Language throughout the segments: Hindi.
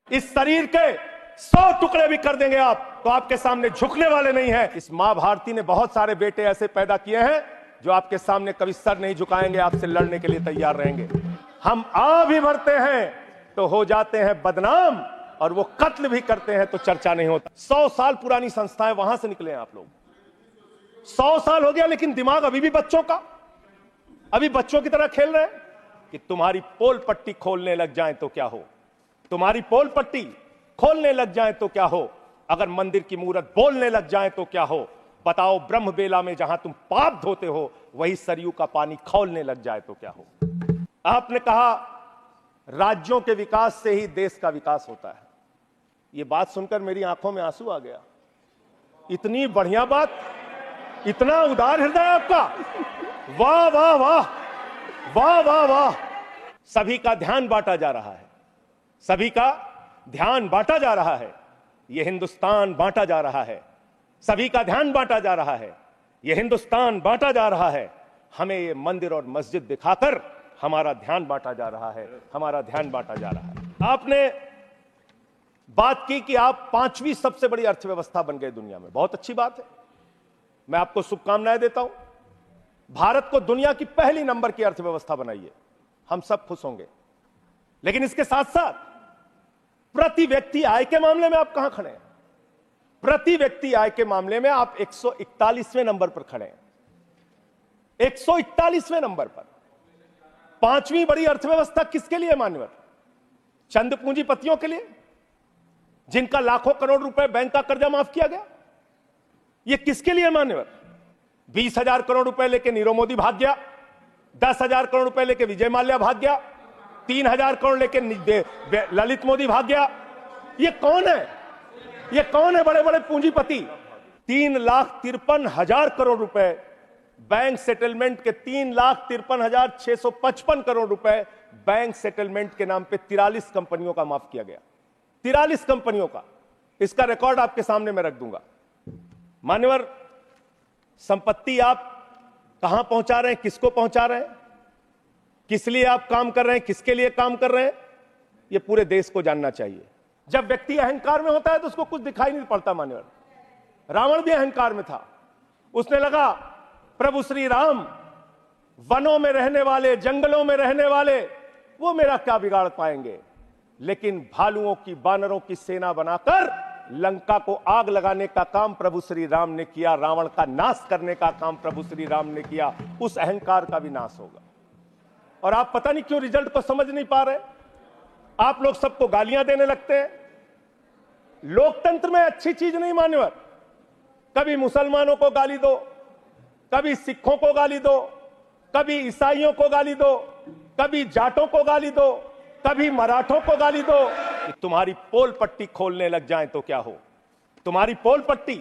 इस शरीर के 100 टुकड़े भी कर देंगे आप तो आपके सामने झुकने वाले नहीं हैं। इस मां भारती ने बहुत सारे बेटे ऐसे पैदा किए हैं जो आपके सामने कभी सर नहीं झुकाएंगे, आपसे लड़ने के लिए तैयार रहेंगे। हम आ भी भरते हैं तो हो जाते हैं बदनाम, और वो कत्ल भी करते हैं तो चर्चा नहीं होता। 100 साल पुरानी संस्थाएं, वहां से निकले हैं आप लोग। 100 साल हो गया, लेकिन दिमाग अभी भी बच्चों का, अभी बच्चों की तरह खेल रहे हैं। कि तुम्हारी पोल पट्टी खोलने लग जाए तो क्या हो, तुम्हारी पोल पट्टी खोलने लग जाए तो क्या हो, अगर मंदिर की मूरत बोलने लग जाए तो क्या हो, बताओ ब्रह्म बेला में जहां तुम पाप धोते हो वही सरयू का पानी खौलने लग जाए तो क्या हो। आपने कहा राज्यों के विकास से ही देश का विकास होता है। यह बात सुनकर मेरी आंखों में आंसू आ गया। इतनी बढ़िया बात, इतना उदार हृदय आपका, वाह वाह वाह वाह वाह वाह। सभी का ध्यान बांटा जा रहा है, सभी का ध्यान बांटा जा रहा है, यह हिंदुस्तान बांटा जा रहा है, सभी का ध्यान बांटा जा रहा है, यह हिंदुस्तान बांटा जा रहा है। हमें ये मंदिर और मस्जिद दिखाकर हमारा ध्यान बांटा जा रहा है, हमारा ध्यान बांटा जा रहा है। आपने बात की कि आप 5वीं सबसे बड़ी अर्थव्यवस्था बन गए दुनिया में, बहुत अच्छी बात है, मैं आपको शुभकामनाएं देता हूं। भारत को दुनिया की पहली नंबर की अर्थव्यवस्था बनाइए, हम सब खुश होंगे। लेकिन इसके साथ साथ प्रति व्यक्ति आय के मामले में आप कहां खड़े हैं? प्रति व्यक्ति आय के मामले में आप 141वें नंबर पर खड़े हैं, 141वें नंबर पर। 5वीं बड़ी अर्थव्यवस्था किसके लिए मान्यवर? चंद पूंजीपतियों के लिए, जिनका लाखों करोड़ रुपए बैंक का कर्जा माफ किया गया। यह किसके लिए मान्यवर? 20,000 करोड़ रुपए लेके नीरव मोदी भाग गया, 10,000 करोड़ रुपए लेके विजय माल्या भाग गया, 3,000 करोड़ लेके ललित मोदी भाग गया। ये कौन है? ये कौन है बड़े बड़े पूंजीपति? 3,53,000 करोड़ रुपए बैंक सेटलमेंट के, 3,53,655 करोड़ रुपए बैंक सेटलमेंट के नाम पे 43 कंपनियों का माफ किया गया। 43 कंपनियों का, इसका रिकॉर्ड आपके सामने मैं रख दूंगा। मान्यवर, संपत्ति आप कहां पहुंचा रहे हैं, किसको पहुंचा रहे हैं, किस लिए आप काम कर रहे हैं, किसके लिए काम कर रहे हैं, यह पूरे देश को जानना चाहिए। जब व्यक्ति अहंकार में होता है तो उसको कुछ दिखाई नहीं पड़ता। मान्यवर, रावण भी अहंकार में था, उसने लगा प्रभु श्री राम वनों में रहने वाले, जंगलों में रहने वाले, वो मेरा क्या बिगाड़ पाएंगे। लेकिन भालुओं की, बानरों की सेना बनाकर लंका को आग लगाने का काम प्रभु श्री राम ने किया, रावण का नाश करने का काम प्रभु श्री राम ने किया। उस अहंकार का भी नाश होगा। और आप पता नहीं क्यों रिजल्ट को समझ नहीं पा रहे, आप लोग सबको गालियां देने लगते हैं। लोकतंत्र में अच्छी चीज नहीं मान्यवर। कभी मुसलमानों को गाली दो, कभी सिखों को गाली दो, कभी ईसाइयों को गाली दो, कभी जाटों को गाली दो, कभी मराठों को गाली दो। तुम्हारी पोल पट्टी खोलने लग जाए तो क्या हो, तुम्हारी पोल पट्टी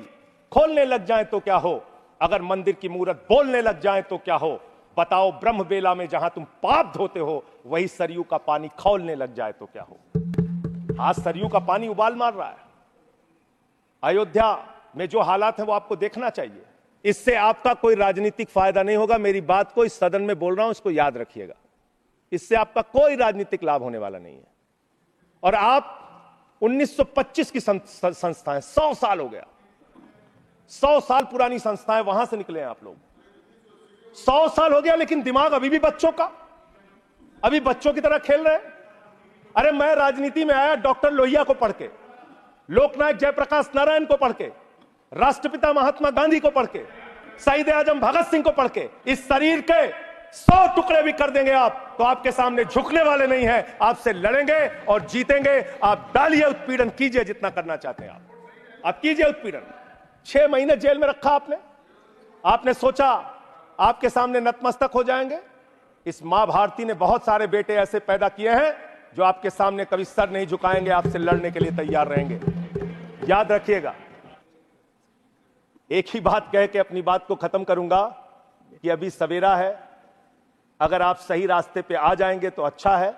खोलने लग जाए तो क्या हो, अगर मंदिर की मूरत बोलने लग जाए तो क्या हो, बताओ ब्रह्म बेला में जहां तुम पाप धोते हो वही सरयू का पानी खौलने लग जाए तो क्या हो। आज सरयू का पानी उबाल मार रहा है। अयोध्या में जो हालात है वो आपको देखना चाहिए। इससे आपका कोई राजनीतिक फायदा नहीं होगा। मेरी बात को इस सदन में बोल रहा हूं, इसको याद रखिएगा। इससे आपका कोई राजनीतिक लाभ होने वाला नहीं है। और आप 1925 की संस्थाएं, 100 साल हो गया, 100 साल पुरानी संस्थाएं, वहां से निकले हैं आप लोग। 100 साल हो गया, लेकिन दिमाग अभी भी बच्चों का, अभी बच्चों की तरह खेल रहे हैं। अरे मैं राजनीति में आया डॉक्टर लोहिया को पढ़ के, लोकनायक जयप्रकाश नारायण को पढ़ के, राष्ट्रपिता महात्मा गांधी को पढ़ के, शहीद आजम भगत सिंह को पढ़ के। इस शरीर के 100 टुकड़े भी कर देंगे आप तो आपके सामने झुकने वाले नहीं हैं, आपसे लड़ेंगे और जीतेंगे। आप डालिए, उत्पीड़न कीजिए, जितना करना चाहते हैं आप कीजिए उत्पीड़न। 6 महीने जेल में रखा आपने सोचा आपके सामने नतमस्तक हो जाएंगे। इस मां भारती ने बहुत सारे बेटे ऐसे पैदा किए हैं जो आपके सामने कभी सर नहीं झुकाएंगे, आपसे लड़ने के लिए तैयार रहेंगे। याद रखिएगा। एक ही बात कह के अपनी बात को खत्म करूंगा कि अभी सवेरा है। अगर आप सही रास्ते पे आ जाएंगे तो अच्छा है।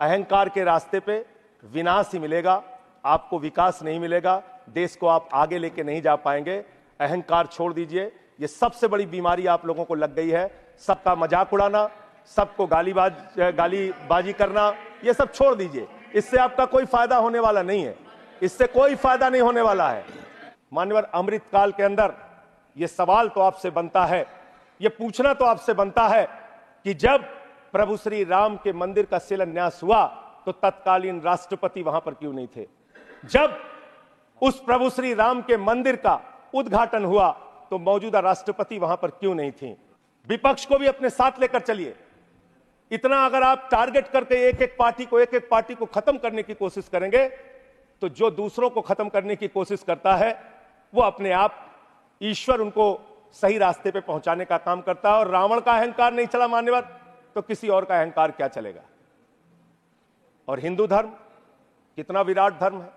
अहंकार के रास्ते पे विनाश ही मिलेगा, आपको विकास नहीं मिलेगा, देश को आप आगे लेके नहीं जा पाएंगे। अहंकार छोड़ दीजिए। ये सबसे बड़ी बीमारी आप लोगों को लग गई है। सबका मजाक उड़ाना, सबको गालीबाजी करना, ये सब छोड़ दीजिए। इससे आपका कोई फायदा होने वाला नहीं है, इससे कोई फायदा नहीं होने वाला है। मान्यवर, अमृतकाल के अंदर यह सवाल तो आपसे बनता है, यह पूछना तो आपसे बनता है कि जब प्रभु श्री राम के मंदिर का शिलान्यास हुआ तो तत्कालीन राष्ट्रपति वहां पर क्यों नहीं थे? जब उस प्रभु श्री राम के मंदिर का उद्घाटन हुआ तो मौजूदा राष्ट्रपति वहां पर क्यों नहीं थी? विपक्ष को भी अपने साथ लेकर चलिए। इतना अगर आप टारगेट करके एक एक पार्टी को खत्म करने की कोशिश करेंगे तो जो दूसरों को खत्म करने की कोशिश करता है वो अपने आप ईश्वर उनको सही रास्ते पे पहुंचाने का काम करता है। और रावण का अहंकार नहीं चला मान्यवर तो किसी और का अहंकार क्या चलेगा? और हिंदू धर्म कितना विराट धर्म है,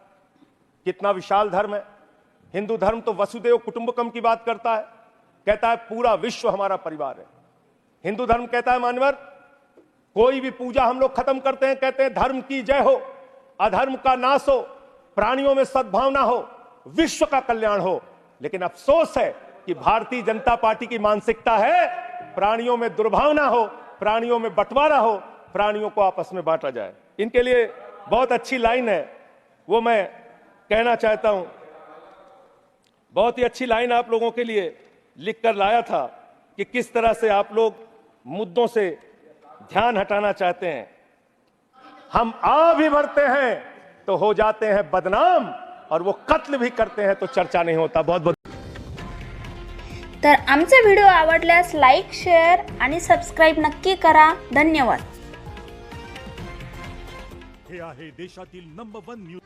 कितना विशाल धर्म है। हिंदू धर्म तो वसुदेव कुटुंबकम की बात करता है, कहता है पूरा विश्व हमारा परिवार है। हिंदू धर्म कहता है मान्यवर, कोई भी पूजा हम लोग खत्म करते हैं, कहते हैं धर्म की जय हो, अधर्म का नाश हो, प्राणियों में सद्भावना हो, विश्व का कल्याण हो। लेकिन अफसोस है कि भारतीय जनता पार्टी की मानसिकता है प्राणियों में दुर्भावना हो, प्राणियों में बंटवारा हो, प्राणियों को आपस में बांटा जाए। इनके लिए बहुत अच्छी लाइन है, वो मैं कहना चाहता हूं। बहुत ही अच्छी लाइन आप लोगों के लिए लिख कर लाया था कि किस तरह से आप लोग मुद्दों से ध्यान हटाना चाहते हैं। हम आ भी भरते हैं तो हो जाते हैं बदनाम, और वो कत्ल भी करते हैं तो चर्चा नहीं होता। बहुत बहुत तर आमचा व्हिडिओ आवडल्यास लाईक, शेअर आणि सबस्क्राईब नक्की करा. धन्यवाद. हे आहे देशातील नंबर 1 न्यूज